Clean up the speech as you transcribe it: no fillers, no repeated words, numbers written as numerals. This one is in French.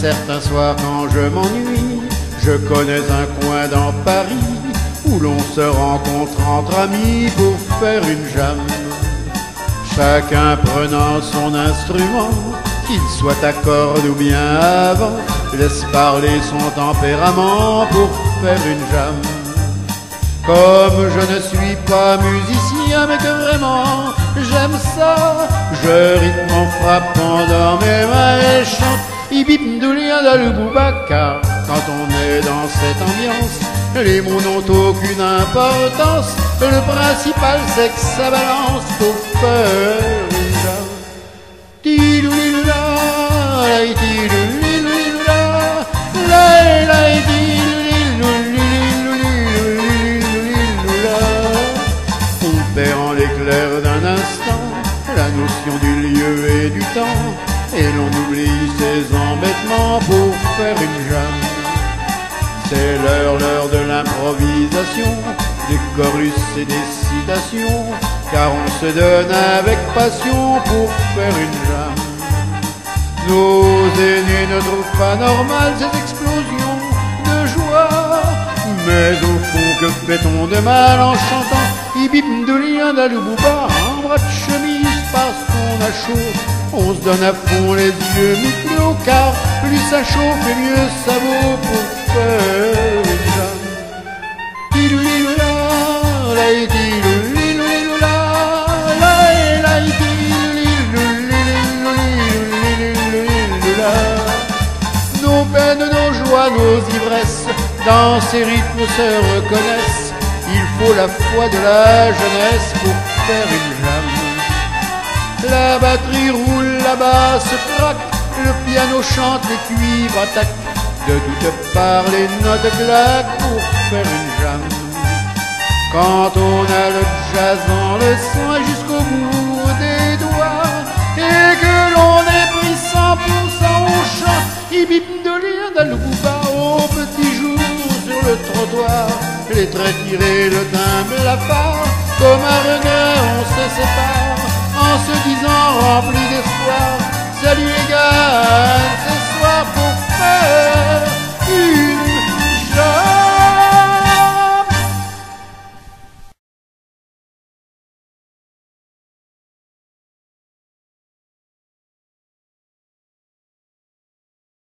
certains soirs quand je m'ennuie, je connais un coin dans Paris où l'on se rencontre entre amis pour faire une jam. Chacun prenant son instrument, qu'il soit à cordes ou bien à vent, laisse parler son tempérament pour faire une jam. Comme je ne suis pas musicien mais que vraiment j'aime ça, je rythme en frappant dans mes mains et chante Ibipndoulia Dalububaka. Quand on est dans cette ambiance, les mots n'ont aucune importance, le principal c'est que ça balance pour faire une jam. Tiloulila, lai tiloulila, lai lai en l'éclair d'un instant la notion du lieu et du temps, et l'on oublie ses embêtements pour faire une jam. C'est l'heure de l'improvisation, des chorus et des citations, car on se donne avec passion pour faire une jam. Nos aînés ne trouvent pas normal cette explosion de joie, mais au fond que fait-on de mal en chantant Ibipndoulia Dalubouba en bras de chemise parce qu'on a chaud? On se donne à fond les yeux mi-clos, car plus ça chauffe et mieux ça vaut pour faire une jam. Tiloulila, lai tiloulila, lai lai tiloulila. Nos peines, nos joies, nos ivresses, dans ces rythmes se reconnaissent. Il faut la foi de la jeunesse pour faire une jam. La batterie roule, la basse craque, le piano chante, les cuivres attaquent. De toutes parts les notes claquent pour faire une jam. Quand on a le jazz dans le sang et jusqu'au bout des doigts, et que l'on est pris 100% au chant, Ibipndoulia Dalubouba au petit jour sur le trottoir, les traits tirés, le teint blafard, comme un regret on se sépare, en se disant rempli d'espoir, salut les gars, ce soir pour